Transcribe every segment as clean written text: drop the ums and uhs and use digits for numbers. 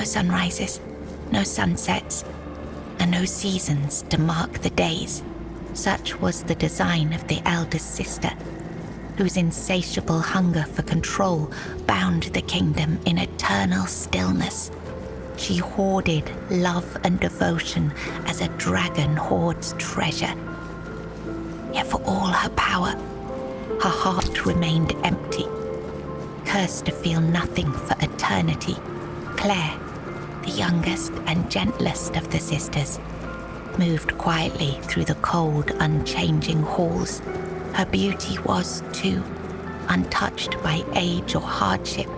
No sunrises, no sunsets, and no seasons to mark the days. Such was the design of the eldest sister, whose insatiable hunger for control bound the kingdom in eternal stillness. She hoarded love and devotion as a dragon hoards treasure. Yet for all her power, her heart remained empty, cursed to feel nothing for eternity. Claire, the youngest and gentlest of the sisters, moved quietly through the cold, unchanging halls. Her beauty was, too, untouched by age or hardship.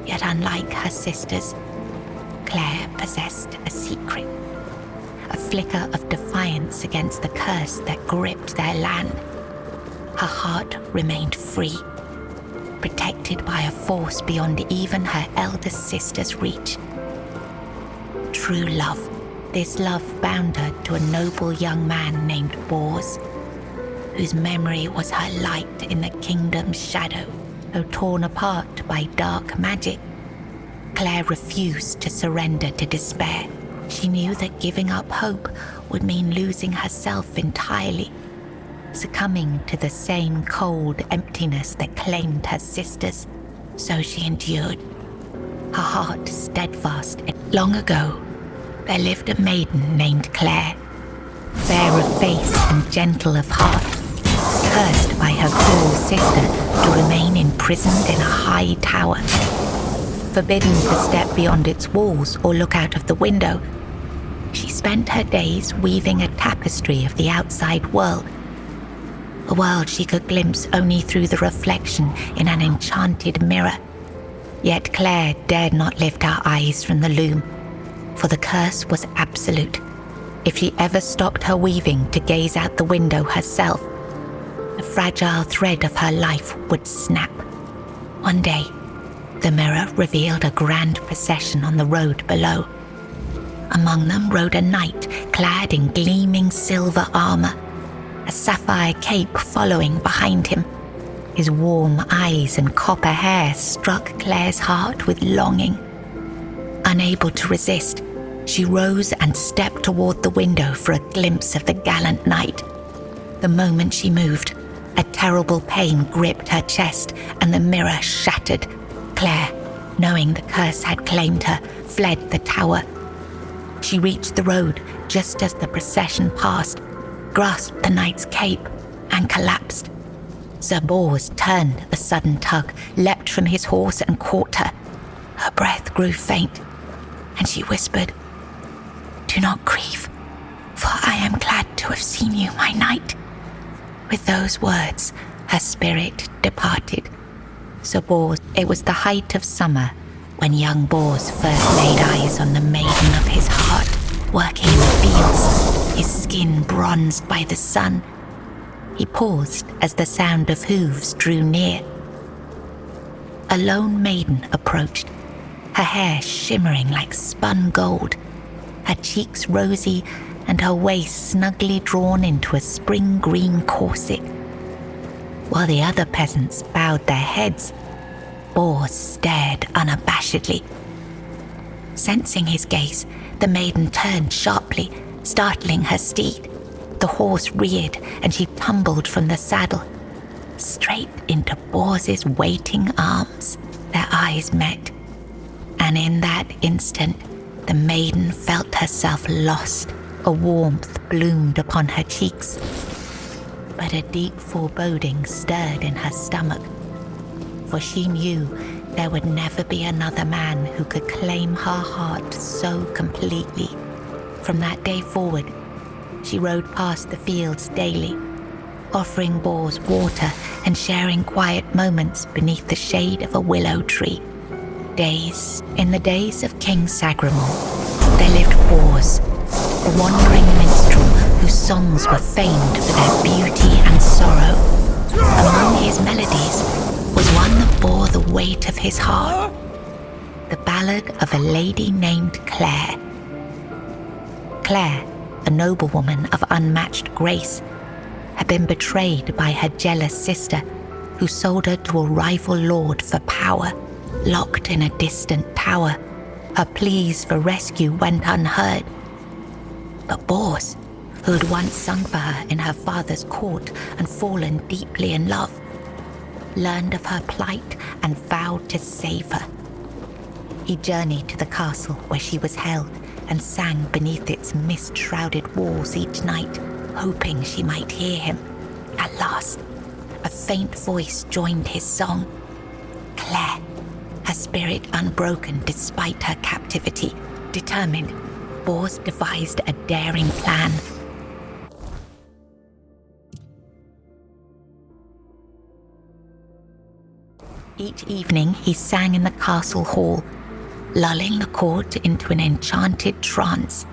Yet unlike her sisters, Claire possessed a secret, a flicker of defiance against the curse that gripped their land. Her heart remained free, protected by a force beyond even her eldest sister's reach. True love. This love bound her to a noble young man named Bors, whose memory was her light in the kingdom's shadow. Though torn apart by dark magic, Claire refused to surrender to despair. She knew that giving up hope would mean losing herself entirely, succumbing to the same cold emptiness that claimed her sisters. So she endured, her heart steadfast. Long ago, there lived a maiden named Claire, fair of face and gentle of heart, cursed by her cruel sister to remain imprisoned in a high tower. Forbidden to step beyond its walls or look out of the window, she spent her days weaving a tapestry of the outside world, a world she could glimpse only through the reflection in an enchanted mirror. Yet Claire dared not lift her eyes from the loom, for the curse was absolute. If she ever stopped her weaving to gaze out the window herself, the fragile thread of her life would snap. One day, the mirror revealed a grand procession on the road below. Among them rode a knight clad in gleaming silver armor, a sapphire cape following behind him. His warm eyes and copper hair struck Claire's heart with longing. Unable to resist, she rose and stepped toward the window for a glimpse of the gallant knight. The moment she moved, a terrible pain gripped her chest and the mirror shattered. Claire, knowing the curse had claimed her, fled the tower. She reached the road just as the procession passed, grasped the knight's cape, and collapsed. Sir Bors turned at the sudden tug, leapt from his horse and caught her. Her breath grew faint, and she whispered, "Do not grieve, for I am glad to have seen you, my knight." With those words, her spirit departed. Sir Bors, it was the height of summer when young Bors first laid eyes on the maiden of his heart, working in the fields, his skin bronzed by the sun. He paused as the sound of hooves drew near. A lone maiden approached, her hair shimmering like spun gold, her cheeks rosy and her waist snugly drawn into a spring green corset. While the other peasants bowed their heads, Bors stared unabashedly. Sensing his gaze, the maiden turned sharply, startling her steed. The horse reared and she tumbled from the saddle, straight into Bors's waiting arms. Their eyes met, and in that instant, the maiden felt herself lost. A warmth bloomed upon her cheeks, but a deep foreboding stirred in her stomach, for she knew there would never be another man who could claim her heart so completely. From that day forward, she rode past the fields daily, offering Bors water and sharing quiet moments beneath the shade of a willow tree. In the days of King Sagramor, there lived Bors, a wandering minstrel whose songs were famed for their beauty and sorrow. Among his melodies was one that bore the weight of his heart, the ballad of a lady named Claire. Claire, a noblewoman of unmatched grace, had been betrayed by her jealous sister, who sold her to a rival lord for power. Locked in a distant tower, Her pleas for rescue went unheard. But Bors, who had once sung for her in her father's court and fallen deeply in love, learned of her plight and vowed to save her. He journeyed to the castle where she was held and sang beneath its mist-shrouded walls each night, hoping she might hear him. At last, a faint voice joined his song. Claire, her spirit unbroken despite her captivity, determined, Bors devised a daring plan. Each evening he sang in the castle hall, lulling the court into an enchanted trance.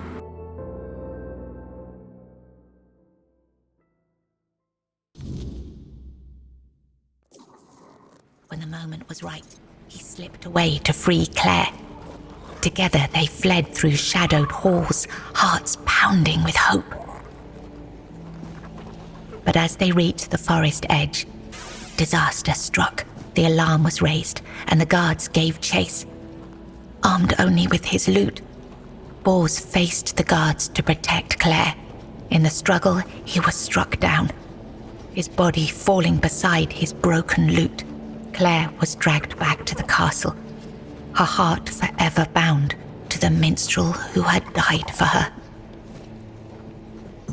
When the moment was right, he slipped away to free Claire. Together they fled through shadowed halls, hearts pounding with hope. But as they reached the forest edge, disaster struck. The alarm was raised, and the guards gave chase. Armed only with his lute, Bors faced the guards to protect Claire. In the struggle, he was struck down, his body falling beside his broken lute. Claire was dragged back to the castle, her heart forever bound to the minstrel who had died for her.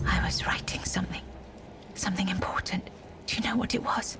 I was writing something important. Do you know what it was?